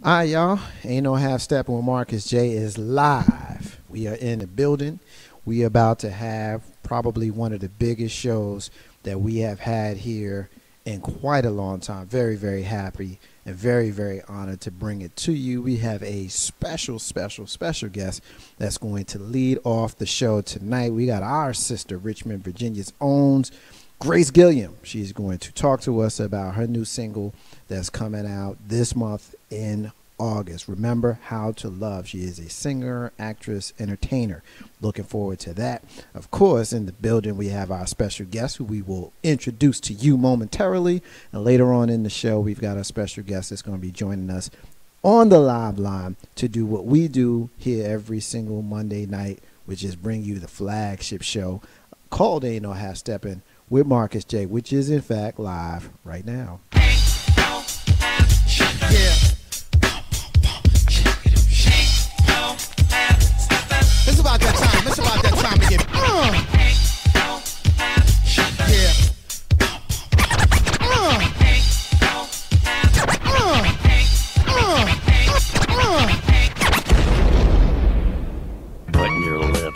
All right, y'all. Ain't no half stepping with Marcus J is live. We are in the building. We are about to have probably one of the biggest shows that we have had here in quite a long time. Very, very happy and very, very honored to bring it to you. We have a special guest that's going to lead off the show tonight. We got our sister, Richmond, Virginia's own Grace Gilliam. She's going to talk to us about her new single that's coming out this month in August. Remember How to Love. She is a singer, actress, entertainer. Looking forward to that. Of course, in the building, we have our special guest who we will introduce to you momentarily. And later on in the show, we've got a special guest that's going to be joining us on the live line to do what we do here every single Monday night, which is bring you the flagship show called Ain't No Half Steppin' with Marcus J, which is in fact live right now. Yeah. It's about that time. It's about that time to get. Yeah. Button your lip,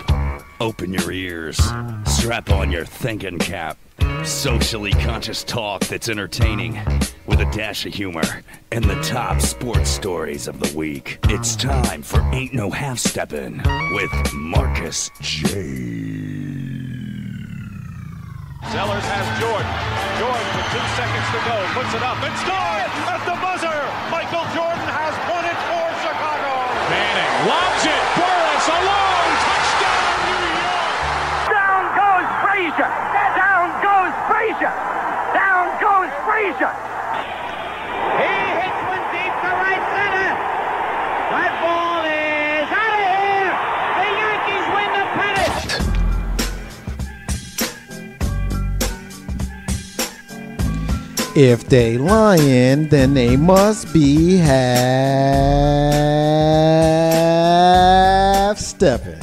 open your ears, strap on your thinking cap. Socially conscious talk that's entertaining with a dash of humor and the top sports stories of the week. It's time for Ain't No Half Steppin' with Marcus J. Sellers has Jordan. Jordan with 2 seconds to go. Puts it up and scores at the buzzer. Michael Jordan has won it for Chicago. Manning lobs it. Burris alone. Touchdown, New York. Down goes Frazier. Down goes Frazier. Down goes Frazier. He hits one deep to right center. That ball is out of here. The Yankees win the pennant. If they lying, then they must be half stepping.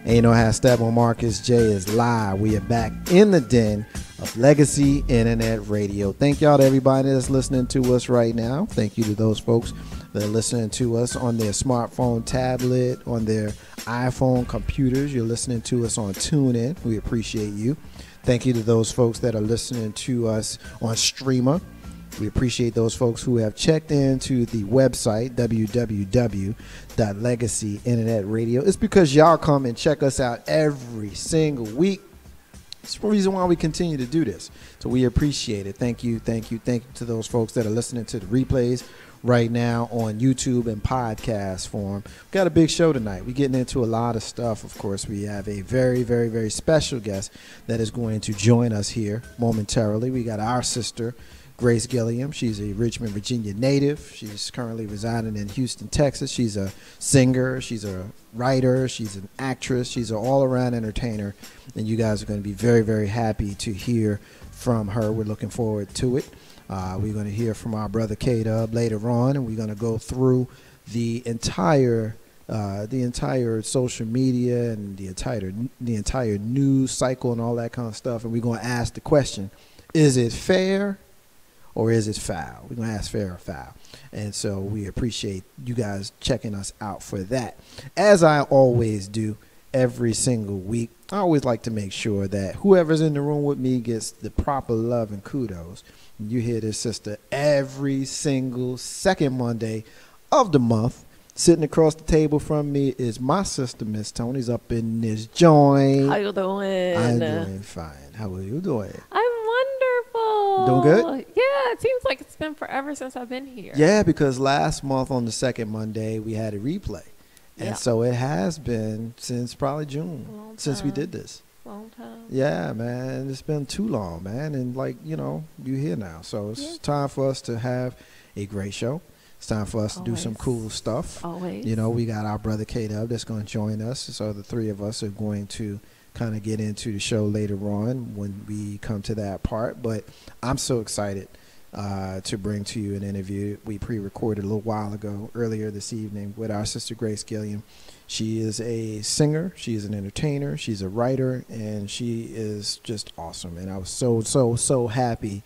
Ain't no half step on Marcus J is live. We are back in the den of Legacy Internet Radio. Thank y'all to everybody that's listening to us right now. Thank you to those folks that are listening to us on their smartphone, tablet, on their iPhone computers. You're listening to us on TuneIn. We appreciate you. Thank you to those folks that are listening to us on Streamer. We appreciate those folks who have checked into the website, www.legacyinternetradio. It's because y'all come and check us out every single week. It's the reason why we continue to do this. So we appreciate it. Thank you to those folks that are listening to the replays right now on YouTube and podcast form. We've got a big show tonight. We're getting into a lot of stuff. Of course, we have a very, very, very special guest that is going to join us here momentarily. We got our sister, Grace Gilliam. She's a Richmond, Virginia native. She's currently residing in Houston, Texas. She's a singer. She's a writer. She's an actress. She's an all-around entertainer. And you guys are going to be very, very happy to hear from her. We're looking forward to it. We're going to hear from our brother K-Dub later on, and we're going to go through the entire social media and the entire news cycle and all that kind of stuff. And we're going to ask the question, is it fair or is it foul? We're going to ask fair or foul. And so we appreciate you guys checking us out for that. As I always do every single week, I always like to make sure that whoever's in the room with me gets the proper love and kudos. You hear this sister every single second Monday of the month. Sitting across the table from me is my sister, Miss Tony's up in this joint. How you doing? I'm doing fine. How are you doing? I'm wonderful. Doing good? Yeah, it seems like it's been forever since I've been here. Yeah, because last month on the second Monday, we had a replay. And so it has been since probably June since we did this. Long time. Yeah, man. It's been too long, man. And you're here now. So it's time for us to have a great show. It's time for us to do some cool stuff. Always. We got our brother K-Dub that's going to join us. So the three of us are going to kind of get into the show later on when we come to that part. But I'm so excited to bring to you an interview we pre-recorded a little while ago, earlier this evening, with our sister Grace Gilliam. She is a singer, she is an entertainer, she's a writer, and she is just awesome. And I was so happy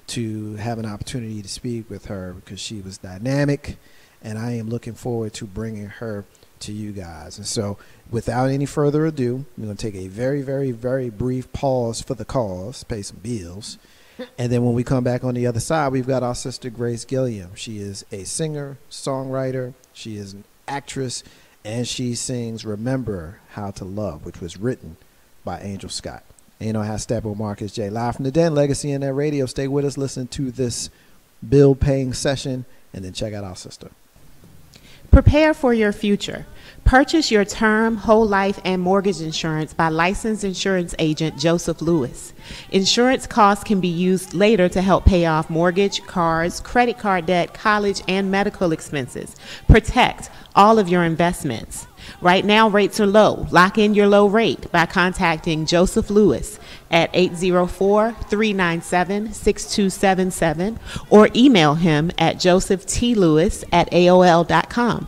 to have an opportunity to speak with her because she was dynamic and I am looking forward to bringing her to you guys. And so without any further ado, we're going to take a very, very, very brief pause for the cause, pay some bills. And then when we come back on the other side, we've got our sister Grace Gilliam. She is a singer, songwriter, she is an actress, and she sings Remember How to Love, which was written by Angel Scott. And you know how Steppin with Marcus J. Live from the Den, Legacy Internet Radio. Stay with us, listen to this bill-paying session, and then check out our sister. Prepare for your future. Purchase your term, whole life, and mortgage insurance by licensed insurance agent Joseph Lewis. Insurance costs can be used later to help pay off mortgage, cars, credit card debt, college, and medical expenses. Protect all of your investments. Right now, rates are low. Lock in your low rate by contacting Joseph Lewis at 804-397-6277 or email him at josephtLewis@aol.com.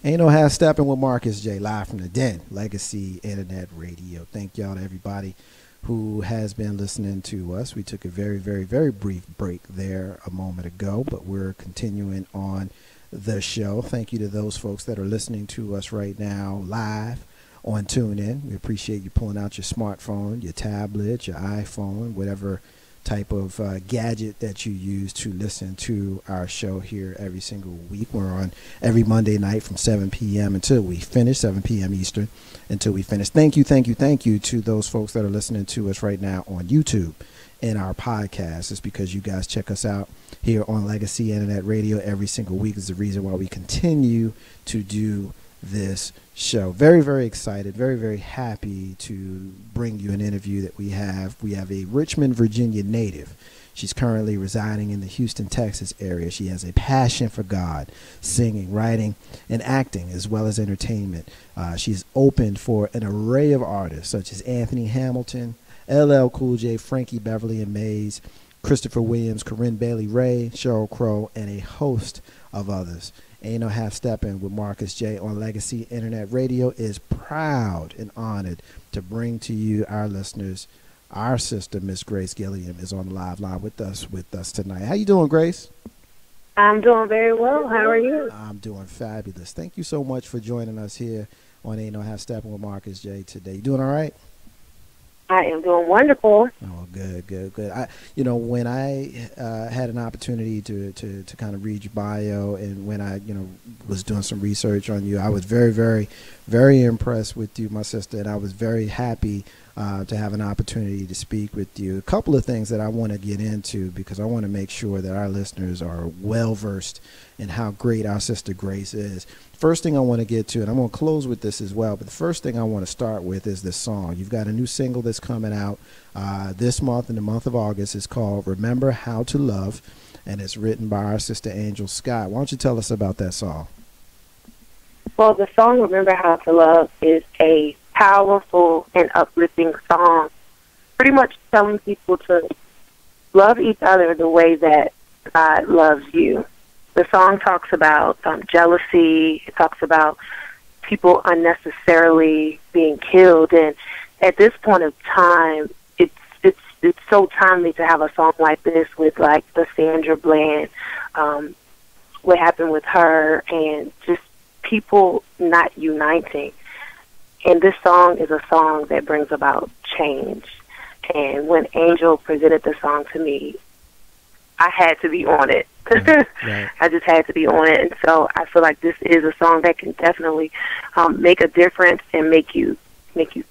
Ain't no half stepping with Marcus J. Live from the Den, Legacy Internet Radio. Thank y'all to everybody who has been listening to us. We took a very, very, very brief break there a moment ago, but we're continuing on the show. Thank you to those folks that are listening to us right now live on TuneIn. We appreciate you pulling out your smartphone, your tablet, your iPhone, whatever type of gadget that you use to listen to our show here every single week. We're on every Monday night from 7 p.m. until we finish, 7 p.m. Eastern until we finish. Thank you to those folks that are listening to us right now on YouTube in our podcast. It's because you guys check us out here on Legacy Internet Radio every single week. Is the reason why we continue to do this show. Very, very excited, very, very happy to bring you an interview that we have. We have a Richmond, Virginia native. She's currently residing in the Houston, Texas area. She has a passion for God, singing, writing, and acting, as well as entertainment. She's opened for an array of artists such as Anthony Hamilton, LL Cool J, Frankie Beverly and Mays, Christopher Williams, Corinne Bailey Ray, Sheryl Crow, and a host of others. Ain't No Half Steppin' with Marcus J on Legacy Internet Radio is proud and honored to bring to you, our listeners, our sister, Miss Grace Gilliam, is on the live line with us tonight. How you doing, Grace? I'm doing very well. How are you? I'm doing fabulous. Thank you so much for joining us here on Ain't No Half Steppin' with Marcus J today. You doing all right? I am doing wonderful. Oh, good. When I had an opportunity to kind of read your bio, and when I, was doing some research on you, I was very, very, very impressed with you, my sister, and I was very happy to have an opportunity to speak with you. A couple of things that I want to get into, because I want to make sure that our listeners are well versed in how great our sister Grace is. First thing I want to get to, and I'm going to close with this as well, but the first thing I want to start with is this song. You've got a new single that's coming out this month, in the month of August. It's called Remember How to Love, and it's written by our sister Angel Scott. Why don't you tell us about that song? Well, the song Remember How to Love is a powerful and uplifting song, pretty much telling people to love each other the way that God loves you. The song talks about jealousy. It talks about people unnecessarily being killed, and at this point of time, it's so timely to have a song like this with like the Sandra Bland, what happened with her, and just people not uniting. And this song is a song that brings about change. And when Angel presented the song to me, I had to be on it. Right. I just had to be on it. And so I feel like this is a song that can definitely make a difference and make you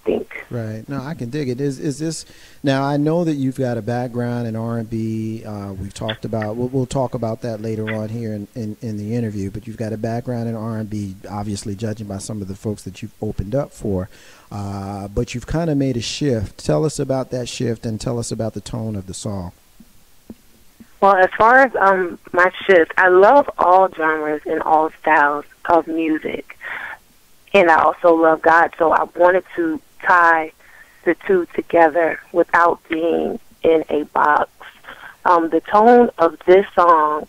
think. Right. No, I can dig it. Is this now? I know that you've got a background in R&B. We've talked about. We'll talk about that later on here in the interview. But you've got a background in R&B, obviously, judging by some of the folks that you've opened up for. But you've kind of made a shift. Tell us about that shift, and tell us about the tone of the song. Well, as far as my shift, I love all genres and all styles of music. And I also love God, so I wanted to tie the two together without being in a box. The tone of this song,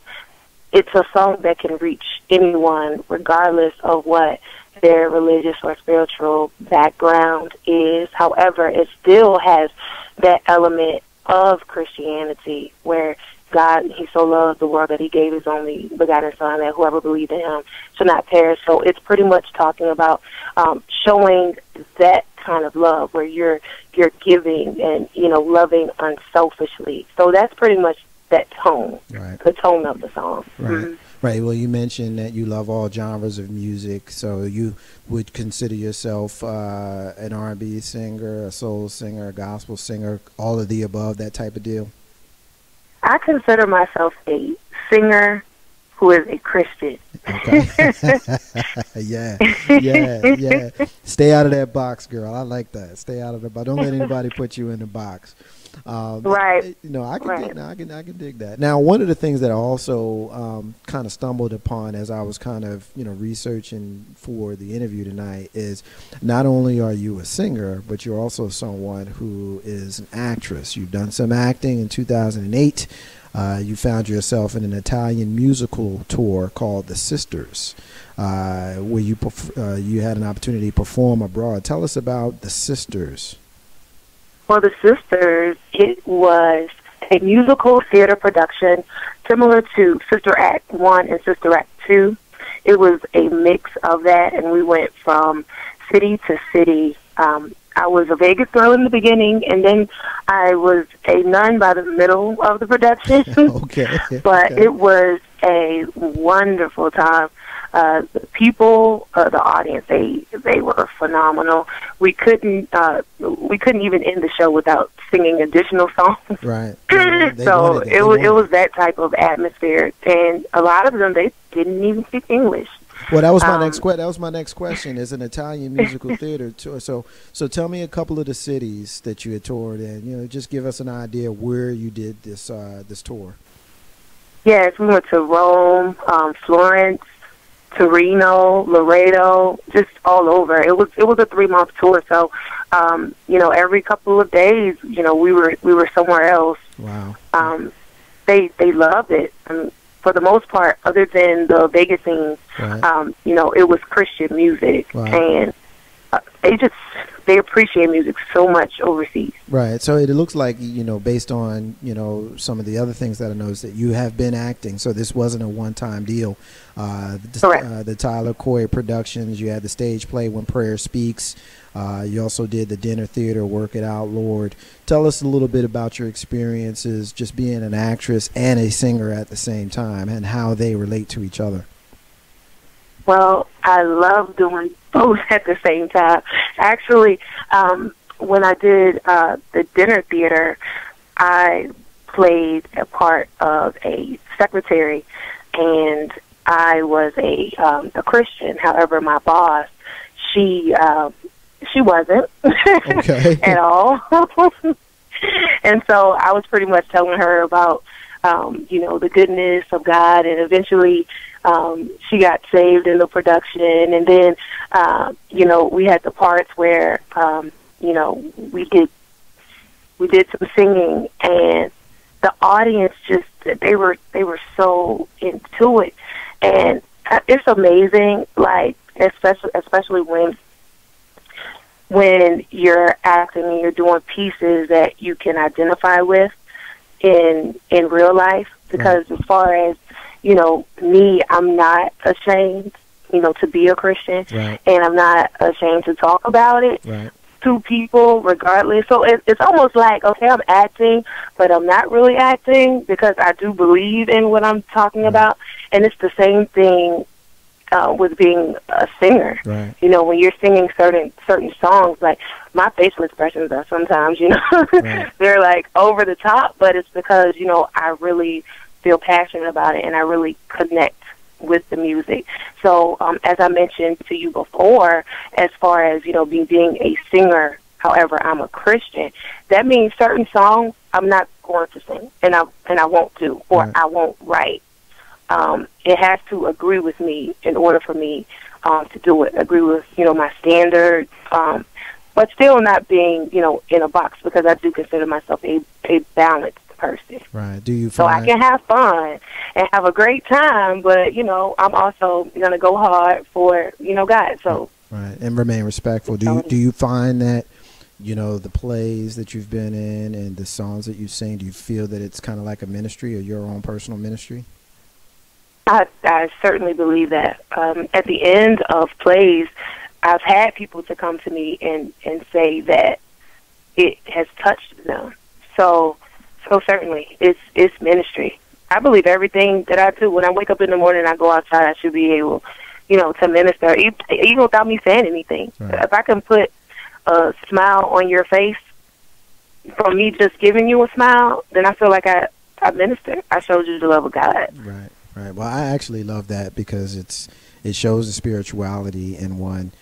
it's a song that can reach anyone, regardless of what their religious or spiritual background is. However, it still has that element of Christianity where God, he so loved the world that he gave his only begotten son, that whoever believes in him should not perish. So it's pretty much talking about showing that kind of love where you're giving and, you know, loving unselfishly. So that's pretty much that tone, right. The tone of the song. Right. Mm-hmm. Right. Well, you mentioned that you love all genres of music, so you would consider yourself an R&B singer, a soul singer, a gospel singer, all of the above, that type of deal? I consider myself a singer who is a Christian. Okay. yeah. Stay out of that box, girl. I like that. Stay out of the box. Don't let anybody put you in the box. Right. You know, I can right. dig, no, I can dig that. Now, one of the things that I also kind of stumbled upon as I was kind of, you know, researching for the interview tonight is not only are you a singer, but you're also someone who is an actress. You've done some acting in 2008. You found yourself in an Italian musical tour called The Sisters, where you had an opportunity to perform abroad. Tell us about The Sisters. For The Sisters, it was a musical theater production similar to Sister Act 1 and Sister Act 2. It was a mix of that, and we went from city to city. I was a Vegas girl in the beginning, and then I was a nun by the middle of the production. Okay. But it was a wonderful time. The people, the audience, they were phenomenal. We couldn't even end the show without singing additional songs. Right. So it was that type of atmosphere, and a lot of them, they didn't even speak English. Well, that was my next question. Is an Italian musical theater tour. So tell me a couple of the cities that you had toured in. You know, just give us an idea where you did this tour. Yes, we went to Rome, Florence, Torino, Laredo, just all over. It was a 3-month tour. So, you know, every couple of days, you know, we were somewhere else. Wow. They loved it. For the most part, other than the Vegas scene, right. You know, it was Christian music, right. and they appreciate music so much overseas. Right. So it looks like, you know, based on, you know, some of the other things that I noticed, that you have been acting. So this wasn't a one-time deal. The Tyler Coy Productions, you had the stage play When Prayer Speaks. You also did the dinner theater Work It Out, Lord. Tell us a little bit about your experiences just being an actress and a singer at the same time, and how they relate to each other. Well, I love doing both at the same time. Actually, when I did the dinner theater, I played a part of a secretary, and I was a Christian. However, my boss, she wasn't okay. at all. And so I was pretty much telling her about, you know, the goodness of God, and eventually she got saved in the production. And then, you know, we had the parts where, you know, we did some singing, and the audience just, they were so into it. And it's amazing, like, especially when you're acting and you're doing pieces that you can identify with in real life. Because as far as, you know, me, I'm not ashamed, you know, to be a Christian, right. and I'm not ashamed to talk about it right. to people regardless. So it's almost like, okay, I'm acting, but I'm not really acting, because I do believe in what I'm talking about. And it's the same thing with being a singer. Right. You know, when you're singing certain songs, like my facial expressions are sometimes, you know, right. they're like over the top, but it's because, you know, I really feel passionate about it, and I really connect with the music. So as I mentioned to you before, as far as, you know, being a singer, however, I'm a Christian, that means certain songs I'm not going to sing, and I won't do, or right. I won't write. It has to agree with me in order for me to do it, agree with, you know, my standards, but still not being, you know, in a box, because I do consider myself a balanced person. Right. Do you find... So I can have fun and have a great time, but, you know, I'm also going to go hard for, you know, God. So right, and remain respectful. Do you find that the plays that you've been in and the songs that you sing, do you feel that it's kind of like a ministry or your own personal ministry? I certainly believe that. At the end of plays, I've had people to come to me and say that it has touched them. So certainly, it's ministry. I believe everything that I do. When I wake up in the morning and I go outside, I should be able, to minister, even without me saying anything. Right. If I can put a smile on your face from me just giving you a smile, then I feel like I ministered. I showed you the love of God. Right. Right. Well, I actually love that because it shows the spirituality in one.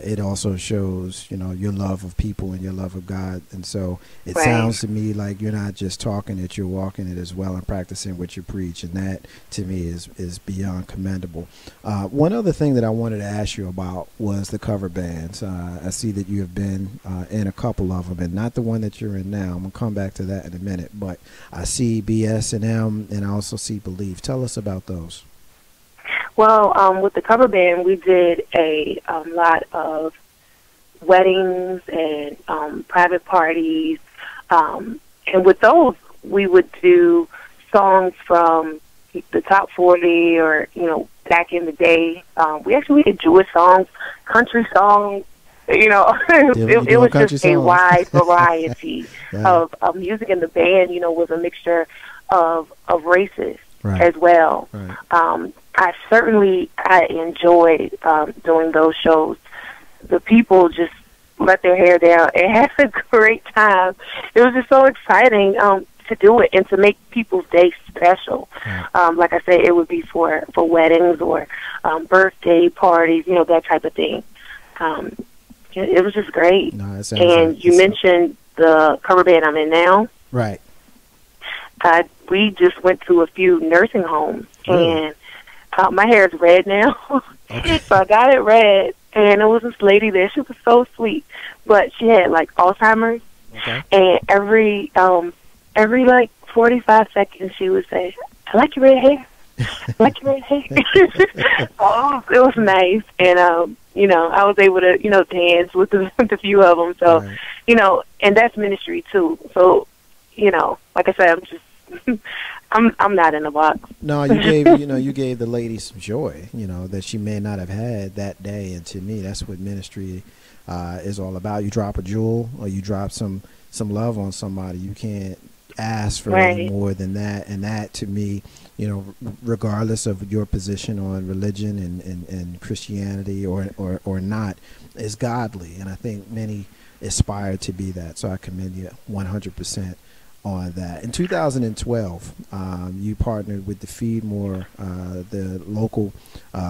It also shows, your love of people and your love of God. And so it Right. sounds to me like you're not just talking it, you're walking it as well and practicing what you preach. And that, to me, is beyond commendable. One other thing that I wanted to ask you about was the cover bands. I see that you have been in a couple of them, and not the one that you're in now. I'm going to come back to that in a minute. But I see BS&M, and I also see Believe. Tell us about those. Well, with the cover band, we did a lot of weddings and private parties. And with those, we would do songs from the top 40 or, back in the day. We actually did Jewish songs, country songs. It was just a wide variety of music. And the band, was a mixture of races. Right. As well. Right. I enjoyed doing those shows. The people just let their hair down and had a great time. It was just so exciting to do it and to make people's day special. Right. Like I said, it would be for weddings or birthday parties, that type of thing. It was just great. No, and you mentioned the cover band I'm in now. Right. We just went to a few nursing homes, and my hair is red now. Okay. So I got it red, and it was this lady there. She was so sweet, but she had like Alzheimer's. Okay. And every 45 seconds she would say, "I like your red hair. I like your red hair." Oh, it was nice, and I was able to dance with the few of them. So right. And that's ministry too. So like I said, I'm just. I'm not in a box. No, you gave the lady some joy, that she may not have had that day. And to me, that's what ministry is all about. You drop a jewel or you drop some love on somebody. You can't ask for right. any more than that. And that, to me, regardless of your position on religion and Christianity or not, is godly. And I think many aspire to be that. So I commend you 100%. On that. In 2012, you partnered with the Feed More, the local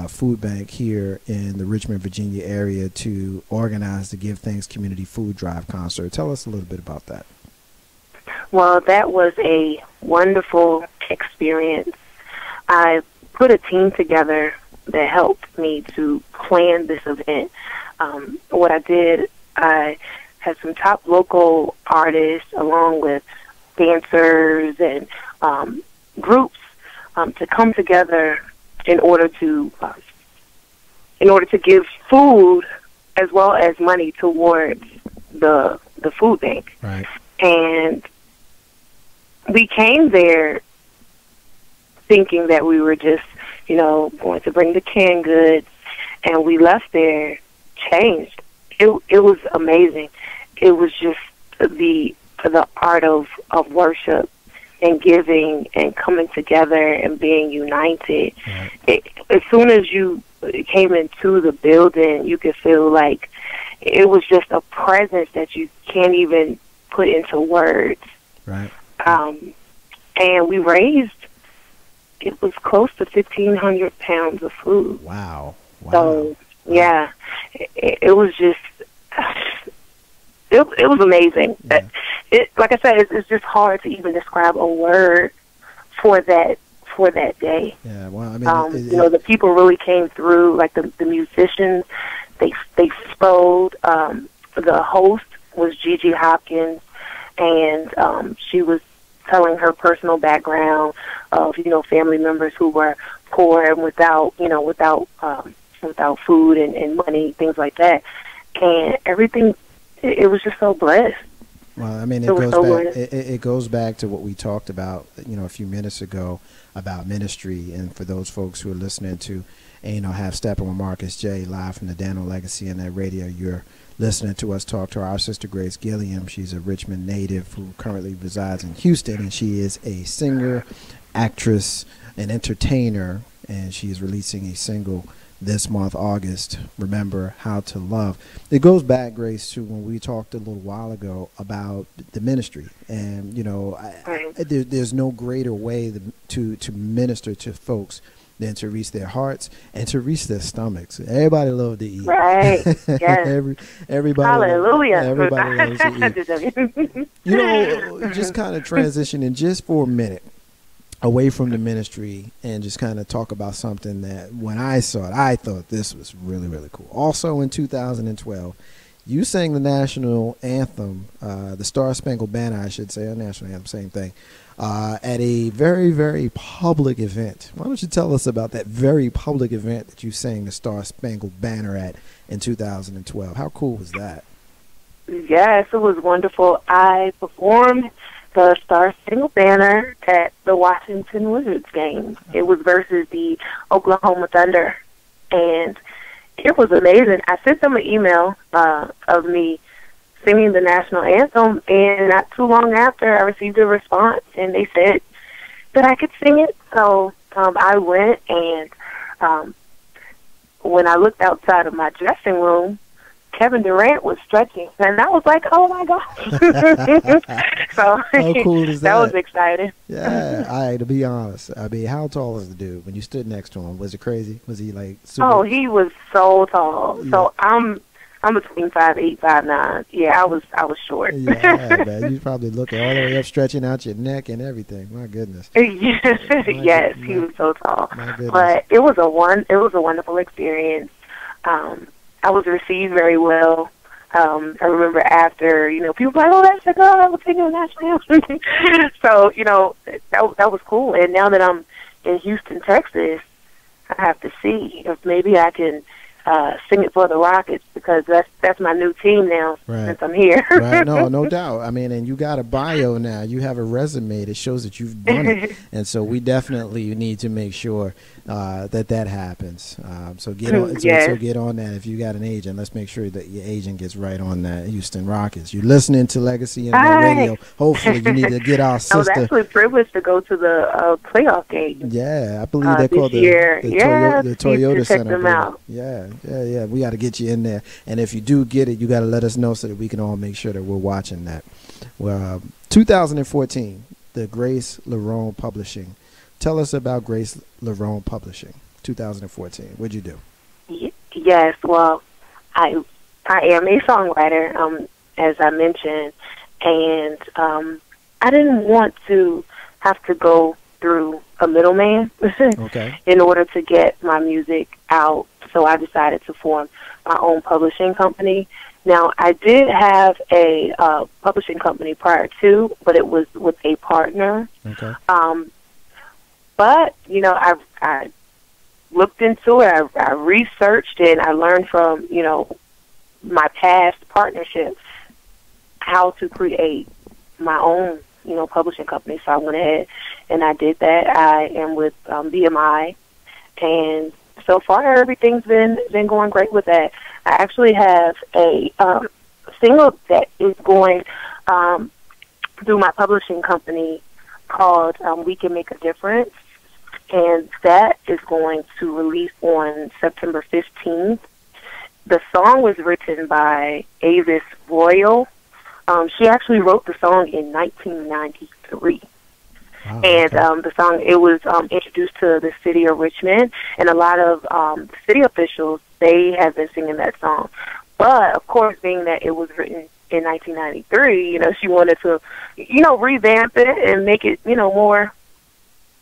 food bank here in the Richmond, Virginia area to organize the Give Thanks Community Food Drive concert. Tell us a little bit about that. Well, that was a wonderful experience. I put a team together that helped me to plan this event. What I did, I had some top local artists along with dancers and groups to come together in order to give food as well as money towards the food bank. Right. And we came there thinking that we were just going to bring the canned goods, and we left there changed. It was amazing. It was just the art of worship and giving and coming together and being united. Right. As soon as you came into the building, you could feel like it was just a presence that you can't even put into words. Right. And we raised, it was close to 1,500 pounds of food. Wow. So, yeah, it was just... It was amazing. Yeah. Like I said, it's just hard to even describe a word for that day. Yeah, well, I mean, the people really came through. Like the musicians, they flowed. The host was Gigi Hopkins, and she was telling her personal background of family members who were poor and without food and money, things like that, and everything it was just so blessed. Well, I mean, It was so blessed. it goes back to what we talked about, a few minutes ago about ministry. And for those folks who are listening to Have Steppin with Marcus J live from the Dano Legacy and that radio, you're listening to us talk to our sister Grace Gilliam. She's a Richmond native who currently resides in Houston, and she is a singer, actress, and entertainer, and she is releasing a single this month, August, Remember How to Love. It goes back, Grace, to when we talked a little while ago about the ministry. And, there's no greater way to minister to folks than to reach their hearts and to reach their stomachs. Everybody loves to eat. Right. Yes. Everybody. Hallelujah. Everybody loves to eat. Just kind of transitioning just for a minute away from the ministry and just kind of talk about something that when I saw it, I thought this was really, really cool. Also in 2012, you sang the national anthem, the Star Spangled Banner, I should say, or national anthem, same thing, at a very, very public event. Why don't you tell us about that very public event that you sang the Star Spangled Banner at in 2012? How cool was that? Yes, it was wonderful. I performed the Star Spangled Banner at the Washington Wizards game. It was versus the Oklahoma Thunder, and it was amazing. I sent them an email of me singing the national anthem, and not too long after, I received a response, and they said that I could sing it. So I went, and when I looked outside of my dressing room, Kevin Durant was stretching, and I was like, "Oh my gosh!" So how cool is that? That was exciting. Yeah, to be honest, I mean, how tall is the dude? When you stood next to him, was it crazy? Was he like super? Oh, he was so tall. Yeah. So I'm between 5'8", 5'9". Yeah, I was short. Yeah, man, you probably looking all the way up, stretching out your neck and everything. My goodness. Yes, he was so tall. My goodness. But it was a wonderful experience. I was received very well. I remember after, people were like, "Oh, that's a girl that was singing the national anthem." So, that was cool. And now that I'm in Houston, Texas, I have to see if maybe I can sing it for the Rockets, because that's my new team now since I'm here. Right, no doubt. I mean, and you got a bio now. You have a resume that shows that you've done it, and so we definitely need to make sure that happens. So get on. So get on that. If you got an agent, let's make sure that your agent gets right on that. Houston Rockets. You're listening to Legacy and Radio. Hopefully, you need to get our sister. I was actually privileged to go to the playoff game. Yeah, I believe they're called the Toyota Center. Them out. Yeah. We got to get you in there. And if you do get it, you got to let us know so that we can all make sure that we're watching that. Well, 2014, the Grace Lerone Publishing. Tell us about Grace Lerone Publishing, 2014. What'd you do? Yes, well, I am a songwriter, as I mentioned, and I didn't want to have to go through a middleman in order to get my music out. So I decided to form my own publishing company. Now, I did have a publishing company prior to, but it was with a partner. Okay. But, I looked into it, I researched it, and I learned from, my past partnerships how to create my own, publishing company. So I went ahead and I did that. I am with BMI, and so far everything's been going great with that. I actually have a single that is going through my publishing company called We Can Make a Difference, and that is going to release on September 15th. The song was written by Avis Royal. She actually wrote the song in 1993. Wow, and the song, it was introduced to the city of Richmond, and a lot of the city officials, they have been singing that song. But, of course, being that it was written in 1993, she wanted to, revamp it and make it, more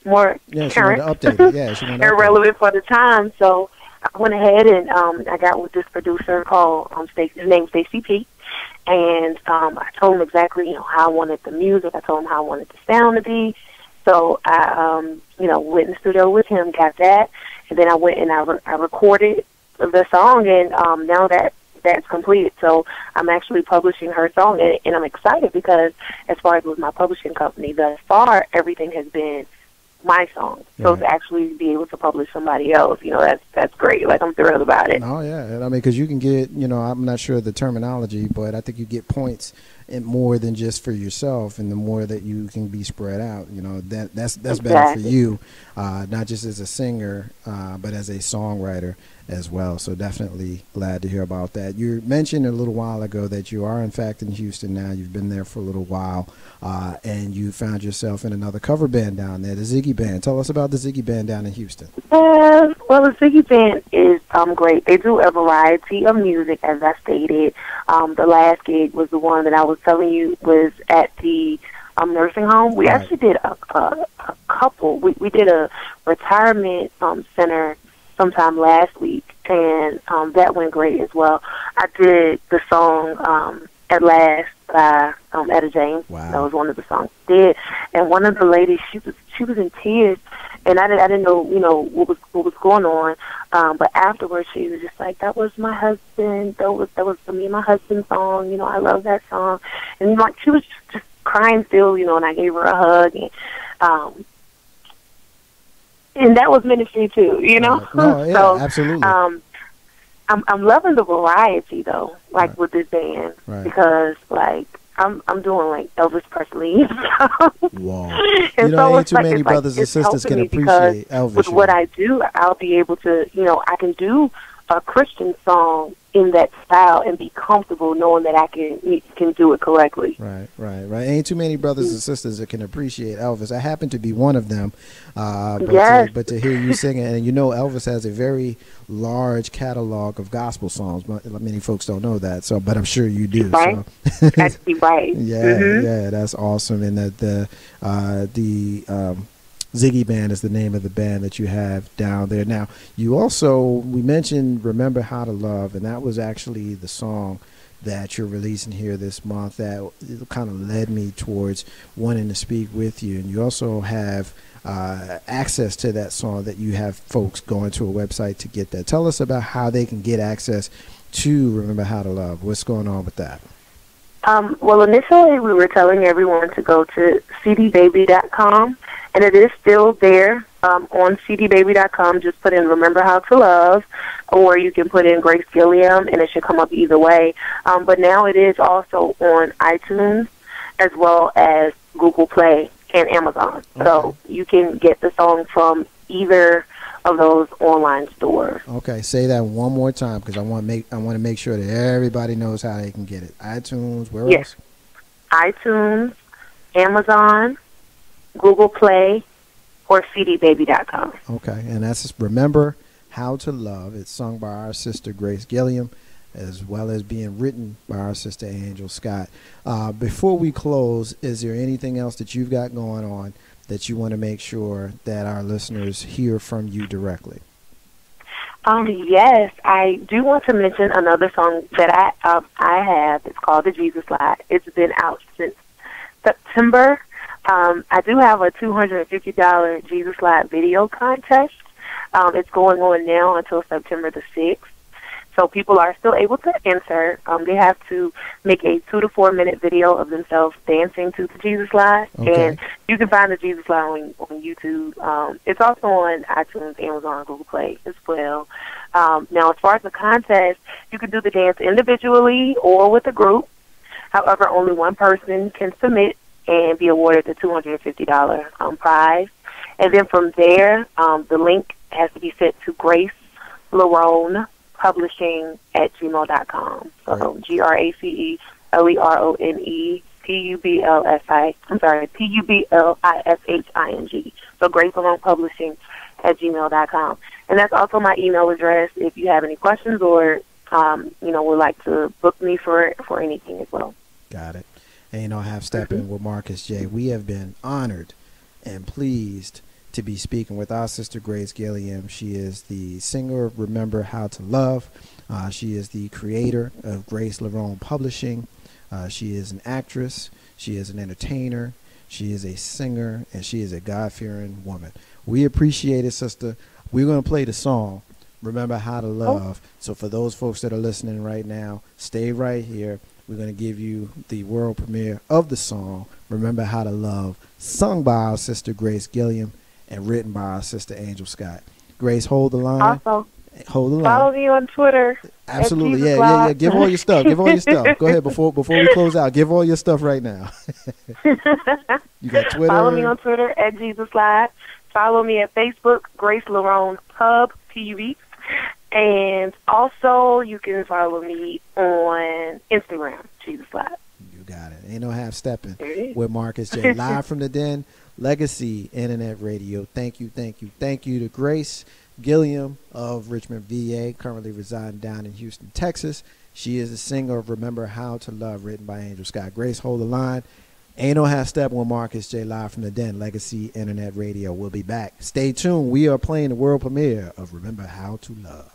current, and relevant for the time. So I went ahead and I got with this producer called, his name's Stacey P. And I told him exactly, how I wanted the music. I told him how I wanted the sound to be. So I, went in the studio with him, got that, and then I went and I recorded the song. And now that that's completed. So I'm actually publishing her song, and I'm excited because as far as with my publishing company, thus far everything has been my song. So Right. to actually be able to publish somebody else, that's great. Like, I'm thrilled about it. Oh yeah, and I mean, because you can get, I'm not sure of the terminology, but I think you get points in more than just for yourself, and the more that you can be spread out, that's better for Exactly. you, not just as a singer, but as a songwriter as well. So definitely glad to hear about that. You mentioned a little while ago that you are in fact in Houston now. You've been there for a little while, and you found yourself in another cover band down there, the Ziggy Band. Tell us about the Ziggy Band down in Houston. Well, the Ziggy Band is great. They do a variety of music, as I stated. The last gig was the one that I was telling you was at the nursing home. We Right. actually did a couple. We did a retirement center sometime last week, and that went great as well. I did the song At Last by Etta James. Wow. That was one of the songs I did. And one of the ladies, she was in tears, and I didn't know, what was going on. But afterwards, she was just like, "That was my husband. That was me and my husband's song. I love that song." And like, she was just crying still, and I gave her a hug, and that was ministry too, No, yeah, So, absolutely. I'm loving the variety though, like Right. with this band, Right. because like I'm doing like Elvis Presley. Whoa. And ain't it's too many brothers and it's sisters helping can me because appreciate Elvis. with what I do, I'll be able to, I can do a Christian song in that style and be comfortable knowing that I can do it correctly. Right. Ain't too many brothers and sisters that can appreciate Elvis. I happen to be one of them. But, Yes. but to hear you sing it, and Elvis has a very large catalog of gospel songs. Many folks don't know that, but I'm sure you do. Right. So. That's right. Yeah, that's awesome. And that the Ziggy Band is the name of the band that you have down there. Now, we mentioned Remember How to Love, and that was actually the song that you're releasing here this month that kind of led me towards wanting to speak with you. And you also have access to that song that you have folks going to a website to get that. Tell us about how they can get access to Remember How to Love. What's going on with that? Well, initially we were telling everyone to go to cdbaby.com, and it is still there on cdbaby.com. Just put in Remember How to Love, or you can put in Grace Gilliam, and it should come up either way. But now it is also on iTunes as well as Google Play and Amazon. Okay. So you can get the song from either of those online stores. Okay, say that one more time because I want to make sure that everybody knows how they can get it. iTunes, where Yes. else? iTunes, Amazon, Google Play, or cdbaby.com. Okay, and that's Remember How to Love. It's sung by our sister Grace Gilliam, as well as being written by our sister Angel Scott. Before we close, is there anything else that you've got going on that you want to make sure that our listeners hear from you directly? Yes, I do want to mention another song that I have. It's called The Jesus Slide. It's been out since September. I do have a $250 Jesus Slide video contest. It's going on now until September the 6th. So people are still able to enter. They have to make a 2 to 4 minute video of themselves dancing to the Jesus Slide. Okay. And you can find the Jesus Slide on YouTube. It's also on iTunes, Amazon, Google Play as well. Now, as far as the contest, you can do the dance individually or with a group. However, only one person can submit and be awarded the $250 prize. And then from there, the link has to be sent to Grace Lerone Publishing at gmail.com. So GraceLeronepublising. So Grace Lerone Publishing at gmail.com. And that's also my email address if you have any questions or would like to book me for anything as well. Got it. And I have Steppin with Marcus J. We have been honored and pleased to be speaking with our sister Grace Gilliam. She is the singer of Remember How to Love. She is the creator of Grace Lerone Publishing. She is an actress. She is an entertainer. She is a singer, and she is a God-fearing woman. We appreciate it, sister. We're going to play the song Remember How to Love. So for those folks that are listening right now, stay right here. We're going to give you the world premiere of the song, Remember How to Love, sung by our sister Grace Gilliam and written by our sister Angel Scott. Grace, hold the line. Also, Hold the line. follow me on Twitter. Absolutely. Jesus Yeah. Lord. Give all your stuff. Give all your stuff. Go ahead before we close out. Give all your stuff right now. You got Twitter. Follow me on Twitter at Jesus Live. Follow me at Facebook, Grace Lerone Pub TV. And also, you can follow me on Instagram, Jesus Live. You got it. Ain't no half stepping with Marcus J. Live from the Den, Legacy Internet Radio. Thank you to Grace Gilliam of Richmond, VA, currently residing down in Houston, Texas. She is the singer of Remember How to Love, written by Angel Scott. Grace, hold the line. Ain't no half step with Marcus J. Live from the Den, Legacy Internet Radio. We'll be back. Stay tuned. We are playing the world premiere of Remember How to Love.